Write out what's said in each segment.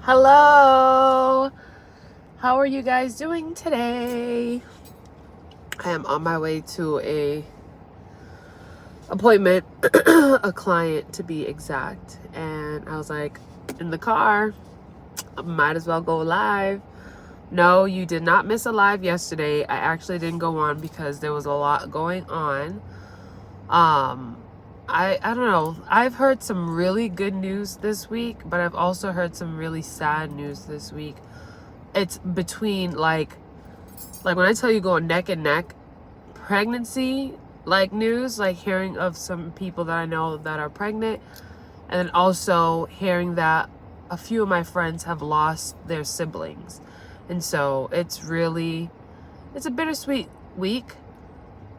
Hello, how are you guys doing today? I am on my way to a appointment, a client to be exact, and I was like, in the car, I might as well go live. No, you did not miss a live yesterday. I actually didn't go on because there was a lot going on. I don't know. I've heard some really good news this week, but I've also heard some really sad news this week. It's between like when I tell you going neck and neck, pregnancy like news, like hearing of some people that I know that are pregnant, and then also hearing that a few of my friends have lost their siblings. And so it's a bittersweet week,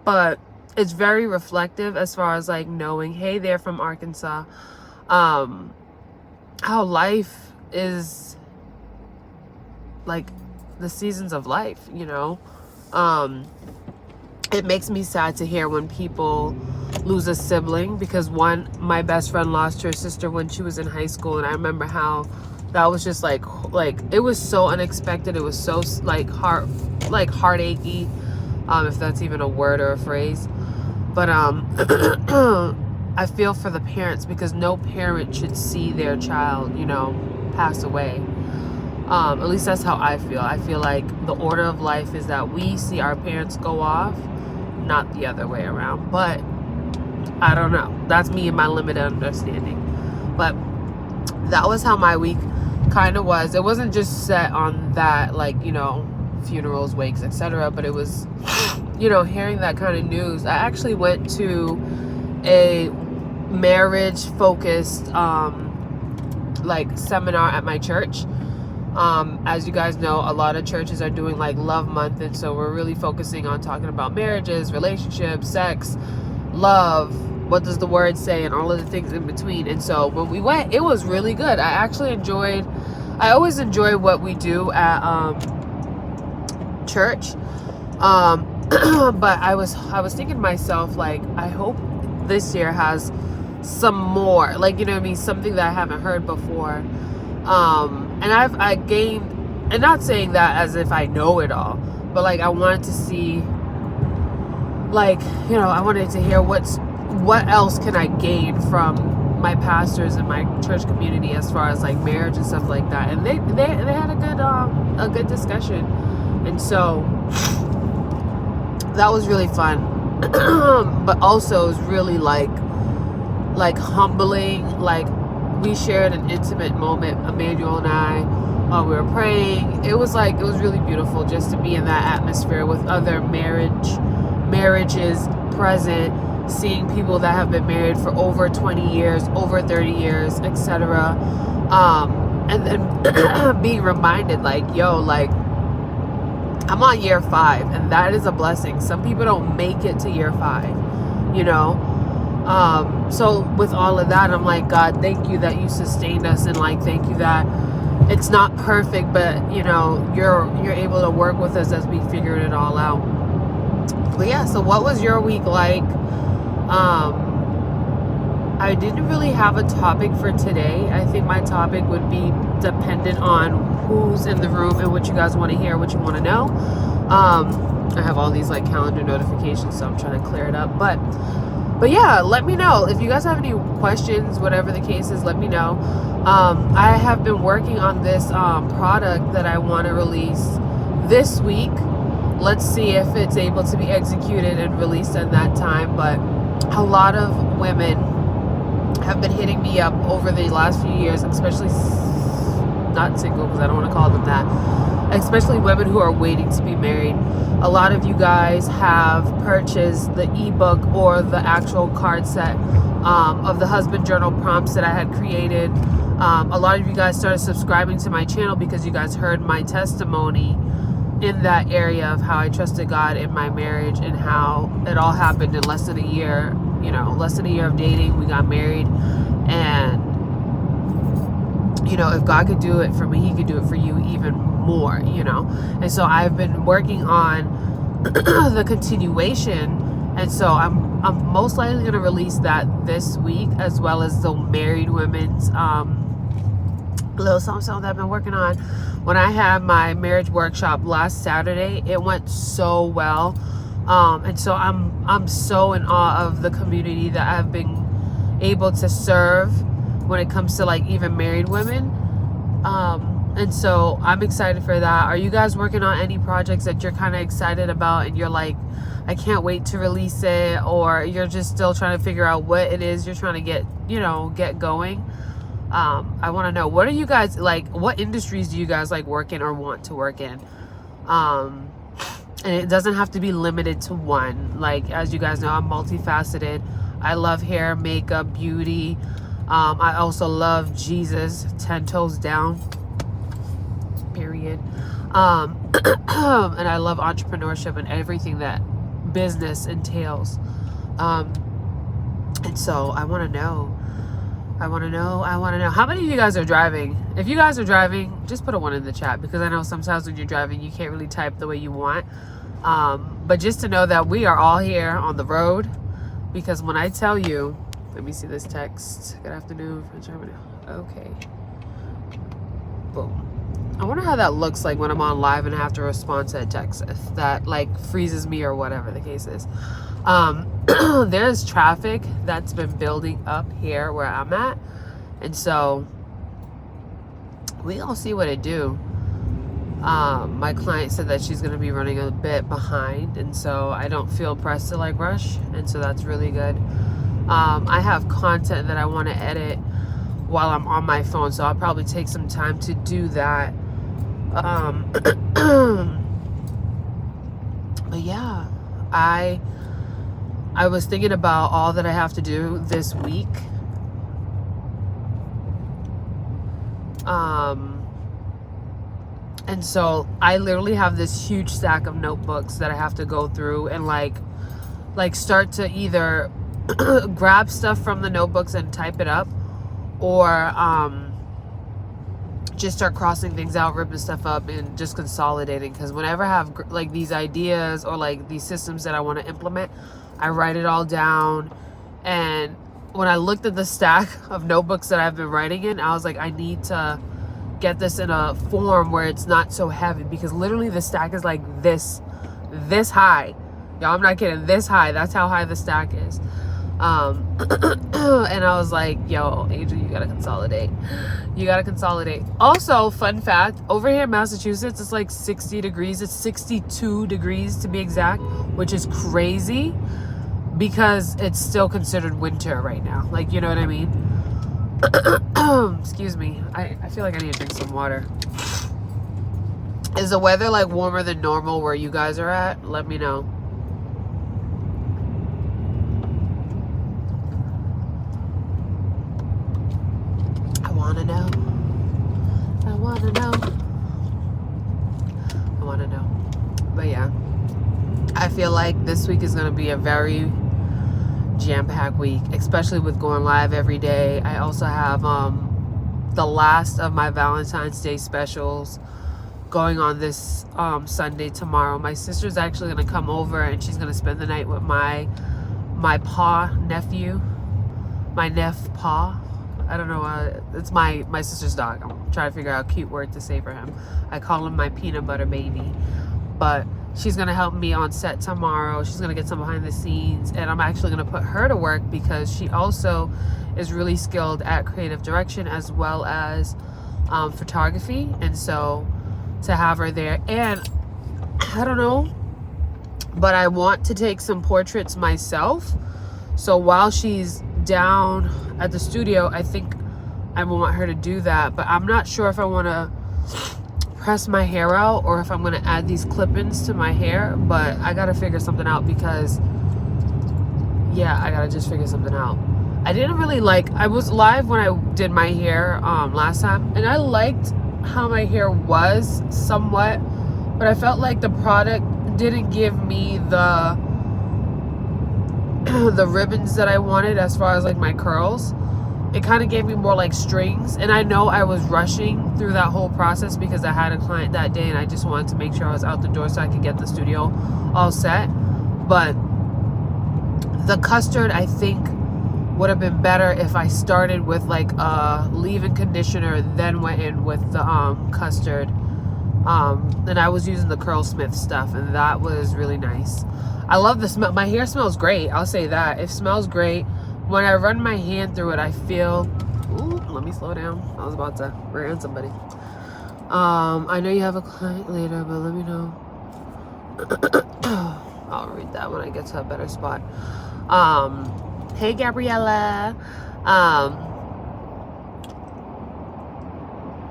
but it's very reflective as far as like knowing, hey, they're from Arkansas, how life is like the seasons of life, you know. It makes me sad to hear when people lose a sibling, because my best friend lost her sister when she was in high school, and I remember how that was just like it was so unexpected. It was so like heartachy, if that's even a word or a phrase. But I feel for the parents, because no parent should see their child, you know, pass away. At least that's how I feel. I feel like the order of life is that we see our parents go off, not the other way around. But I don't know. That's me and my limited understanding. But that was how my week kind of was. It wasn't just set on that, like, you know, funerals, wakes, etc., but it was, you know, hearing that kind of news. I actually went to a marriage focused like seminar at my church. As you guys know, a lot of churches are doing like love month, and so we're really focusing on talking about marriages, relationships, sex, love, what does the word say, and all of the things in between. And so when we went, it was really good. I always enjoy what we do at church, but I was thinking to myself, like, I hope this year has some more, like, you know what I mean, something that I haven't heard before. And I gained, and not saying that as if I know it all, but like I wanted to see, like, you know, I wanted to hear what else can I gain from my pastors and my church community as far as like marriage and stuff like that. And they had a good discussion, and so that was really fun. But also it was really like humbling. Like, we shared an intimate moment, Emmanuel and I, while we were praying. It was really beautiful just to be in that atmosphere with other marriages present, seeing people that have been married for over 20 years, over 30 years, etc. And then being reminded, like, yo, like, I'm on year 5, and that is a blessing. Some people don't make it to year 5, you know. So with all of that, I'm like, God, thank you that you sustained us, and like, thank you that it's not perfect, but you know, you're able to work with us as we figured it all out. But yeah, so what was your week like? I didn't really have a topic for today. I think my topic would be dependent on who's in the room and what you guys want to hear, what you want to know. I have all these like calendar notifications, so I'm trying to clear it up. But yeah, let me know if you guys have any questions, whatever the case is. Let me know. I have been working on this product that I want to release this week. Let's see if it's able to be executed and released in that time. But a lot of women have been hitting me up over the last few years, especially not single, because I don't want to call them that, especially women who are waiting to be married. A lot of you guys have purchased the ebook or the actual card set of the husband journal prompts that I had created. A lot of you guys started subscribing to my channel because you guys heard my testimony in that area of how I trusted God in my marriage and how it all happened in less than a year. You know, less than a year of dating, we got married. And you know, if God could do it for me, he could do it for you even more, you know. And so I've been working on the continuation, and so I'm most likely going to release that this week, as well as the married women's little something that I've been working on. When I had my marriage workshop last Saturday, it went so well. And so I'm so in awe of the community that I've been able to serve when it comes to like even married women. And so I'm excited for that. Are you guys working on any projects that you're kind of excited about and you're like, I can't wait to release it, or you're just still trying to figure out what it is you're trying to get going? I want to know, what are you guys like, what industries do you guys like work in or want to work in? And it doesn't have to be limited to one. Like, as you guys know, I'm multifaceted. I love hair, makeup, beauty. I also love Jesus, 10 toes down, period. And I love entrepreneurship and everything that business entails. And so I want to know how many of you guys are driving. If you guys are driving, just put a 1 in the chat, because I know sometimes when you're driving you can't really type the way you want. But just to know that we are all here on the road, because when I tell you, let me see this text. Good afternoon from Germany. Okay. Boom. I wonder how that looks like when I'm on live and I have to respond to a text, if that like freezes me or whatever the case is. There's traffic that's been building up here where I'm at, and so we all see what it do. My client said that she's going to be running a bit behind, and so I don't feel pressed to like rush, and so that's really good. I have content that I want to edit while I'm on my phone, so I'll probably take some time to do that. But yeah, I was thinking about all that I have to do this week. And so I literally have this huge stack of notebooks that I have to go through and like start to either grab stuff from the notebooks and type it up, or just start crossing things out, ripping stuff up, and just consolidating. Because whenever I have like these ideas or like these systems that I want to implement, I write it all down. And when I looked at the stack of notebooks that I've been writing in, I was like, I need to get this in a form where it's not so heavy, because literally the stack is like this high. Y'all, I'm not kidding, this high. That's how high the stack is. And I was like, yo, Angel, you gotta consolidate. Also, fun fact, over here in Massachusetts, it's like 60 degrees. It's 62 degrees to be exact, which is crazy because it's still considered winter right now. Like, you know what I mean? Excuse me. I feel like I need to drink some water. Is the weather like warmer than normal where you guys are at? Let me know. I want to know. But yeah, I feel like this week is going to be a very jam-packed week, especially with going live every day. I also have the last of my Valentine's Day specials going on this Sunday tomorrow. My sister's actually going to come over and she's going to spend the night with my nephew. My paw. I don't know. It's my sister's dog. I'm trying to figure out a cute word to say for him. I call him my peanut butter baby. But she's going to help me on set tomorrow. She's going to get some behind the scenes. And I'm actually going to put her to work because she also is really skilled at creative direction as well as photography. And so to have her there. And I don't know, but I want to take some portraits myself. So while she's down at the studio, I think I want her to do that. But I'm not sure if I want to press my hair out or if I'm going to add these clip-ins to my hair. But I got to figure something out because, yeah, I got to just figure something out. I didn't really like, I was live when I did my hair last time, and I liked how my hair was somewhat, but I felt like the product didn't give me the ribbons that I wanted as far as like my curls. It kind of gave me more like strings, and I know I was rushing through that whole process because I had a client that day and I just wanted to make sure I was out the door so I could get the studio all set. But the custard, I think, would have been better if I started with like a leave-in conditioner, then went in with the custard. And I was using the Curlsmith stuff, and that was really nice. I love the smell. My hair smells great, I'll say that. It smells great. When I run my hand through it, I feel... Ooh, let me slow down. I was about to rear somebody. I know you have a client later, but let me know. I'll read that when I get to a better spot. Hey, Gabriella.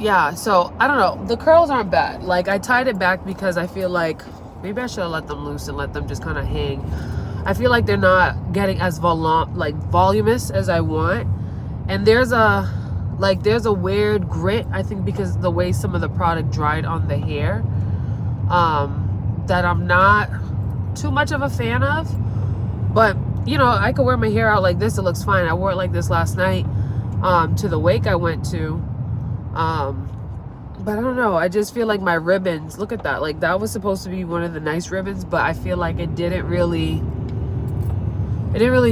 Yeah, so I don't know. The curls aren't bad. Like, I tied it back because I feel like maybe I should have let them loose and let them just kind of hang. I feel like they're not getting as voluminous as I want. And there's a weird grit, I think, because the way some of the product dried on the hair, that I'm not too much of a fan of. But, you know, I could wear my hair out like this. It looks fine. I wore it like this last night to the wake I went to. But I don't know. I just feel like my ribbons, look at that. Like, that was supposed to be one of the nice ribbons, but I feel like it didn't really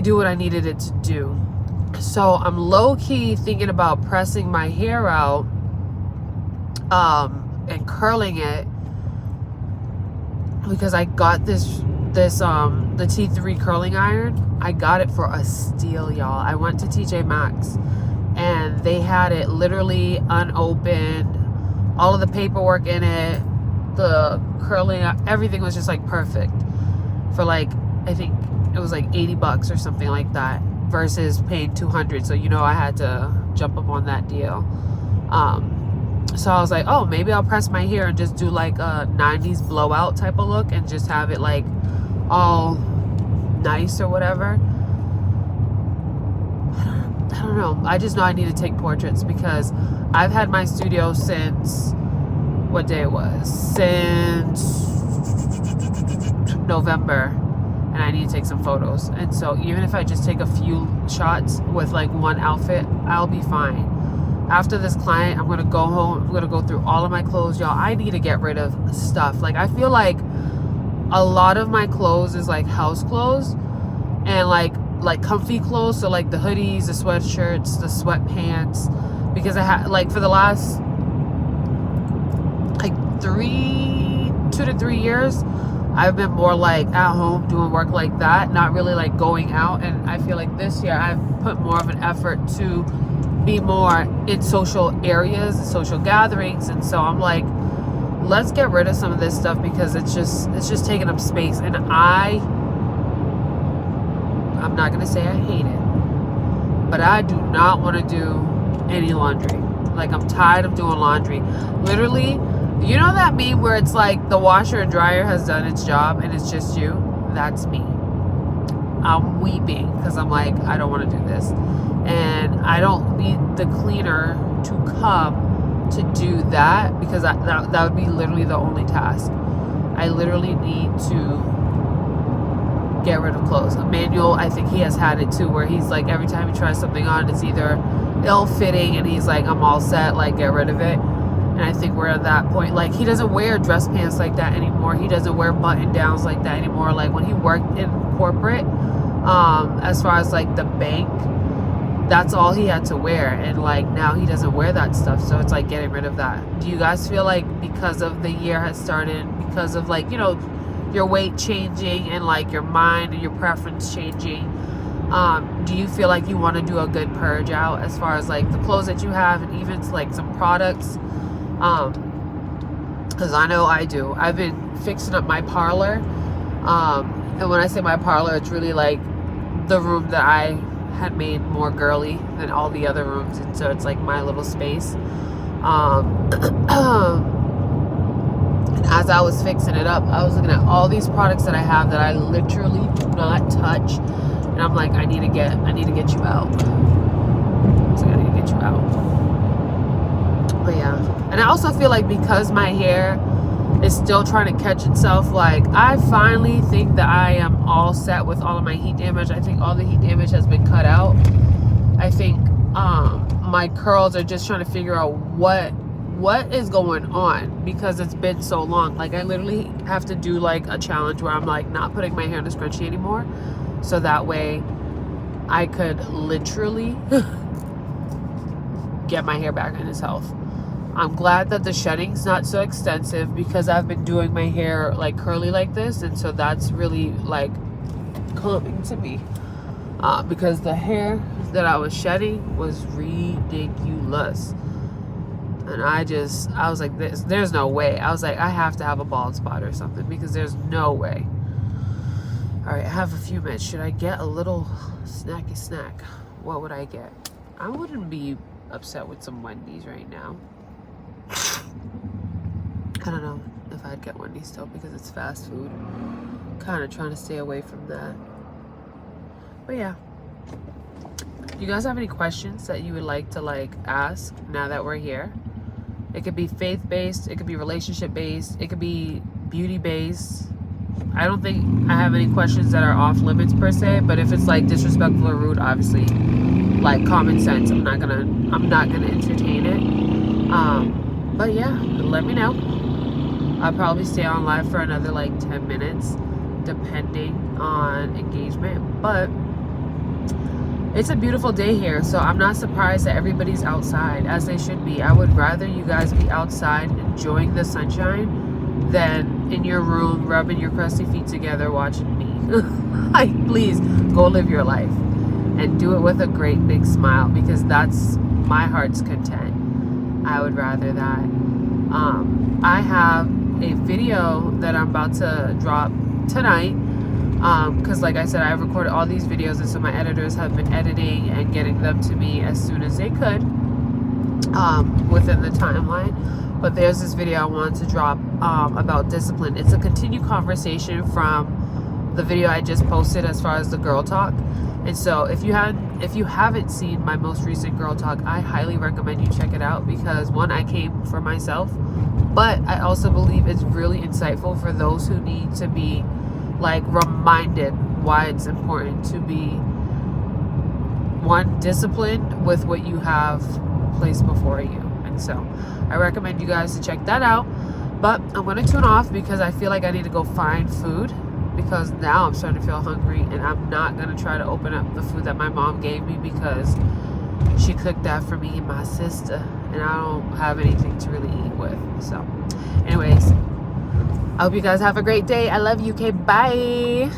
do what I needed it to do. So I'm low-key thinking about pressing my hair out and curling it, because I got the T3 curling iron. I got it for a steal, y'all. I went to TJ Maxx and they had it literally unopened, all of the paperwork in it, the curling, everything was just like perfect for like, I think it was like $80 or something like that, versus paying $200. So, you know, I had to jump up on that deal. So I was like, oh, maybe I'll press my hair and just do like a 90s blowout type of look and just have it like all nice or whatever. I don't know. I just know I need to take portraits, because I've had my studio since, what day it was? Since November. And I need to take some photos. And so even if I just take a few shots with like one outfit, I'll be fine. After this client, I'm gonna go home. I'm gonna go through all of my clothes, y'all. I need to get rid of stuff. Like, I feel like a lot of my clothes is like house clothes and like comfy clothes. So like the hoodies, the sweatshirts, the sweatpants, because I had like for the last like 2 to 3 years, I've been more like at home doing work like that, not really like going out. And I feel like this year I've put more of an effort to be more in social areas and social gatherings. And so I'm like, let's get rid of some of this stuff, because it's just taking up space. And I'm not gonna say I hate it, but I do not want to do any laundry. Like, I'm tired of doing laundry. Literally, you know that meme where it's like the washer and dryer has done its job and it's just you? That's me. I'm weeping because I'm like, I don't want to do this. And I don't need the cleaner to come to do that, because that would be literally the only task. I literally need to get rid of clothes. Emmanuel, I think he has had it too, where he's like, every time he tries something on, it's either ill-fitting and he's like, I'm all set, like, get rid of it. And I think we're at that point. Like, he doesn't wear dress pants like that anymore. He doesn't wear button downs like that anymore. Like, when he worked in corporate, as far as like the bank, that's all he had to wear. And like, now he doesn't wear that stuff. So it's like getting rid of that. Do you guys feel like, because of the year has started, because of like, you know, your weight changing and like your mind and your preference changing, do you feel like you want to do a good purge out as far as like the clothes that you have, and even like some products? Because I know I do. I've been fixing up my parlor, and when I say my parlor, it's really like the room that I had made more girly than all the other rooms, and so it's like my little space. And as I was fixing it up, I was looking at all these products that I have that I literally do not touch, and I'm like, I need to get you out. So I need to get you out. But yeah, and I also feel like because my hair is still trying to catch itself, like, I finally think that I am all set with all of my heat damage. I think all the heat damage has been cut out. I think my curls are just trying to figure out what is going on, because it's been so long. Like, I literally have to do like a challenge where I'm like not putting my hair in a scrunchie anymore, so that way I could literally get my hair back in its health. I'm glad that the shedding's not so extensive because I've been doing my hair like curly like this, and so that's really like calming to me, because the hair that I was shedding was ridiculous. And I was like, there's no way. I was like, I have to have a bald spot or something because there's no way. All right, I have a few minutes. Should I get a little snacky snack? What would I get? I wouldn't be upset with some Wendy's right now. I don't know if I'd get Wendy's still because it's fast food. Kind of trying to stay away from that. But yeah. Do you guys have any questions that you would like to like ask now that we're here? It could be faith-based, it could be relationship-based, it could be beauty-based. I don't think I have any questions that are off limits per se, but if it's like disrespectful or rude, obviously, like common sense, I'm not gonna entertain it. But yeah, let me know. I'll probably stay on live for another like 10 minutes, depending on engagement. But it's a beautiful day here, so I'm not surprised that everybody's outside, as they should be. I would rather you guys be outside enjoying the sunshine than in your room rubbing your crusty feet together watching me. Like, please go live your life and do it with a great big smile, because that's my heart's content. I would rather that. I have a video that I'm about to drop tonight, because like I said, I recorded all these videos, and so my editors have been editing and getting them to me as soon as they could, within the timeline. But there's this video I wanted to drop about discipline. It's a continued conversation from the video I just posted as far as the girl talk. And so if you haven't seen my most recent girl talk, I highly recommend you check it out, because one, I came for myself, but I also believe it's really insightful for those who need to be like reminded why it's important to be, one, disciplined with what you have placed before you. And so I recommend you guys to check that out. But I'm going to tune off because I feel like I need to go find food, because now I'm starting to feel hungry, and I'm not going to try to open up the food that my mom gave me, because she cooked that for me and my sister, and I don't have anything to really eat with. So anyways, I hope you guys have a great day. I love you. Okay, bye.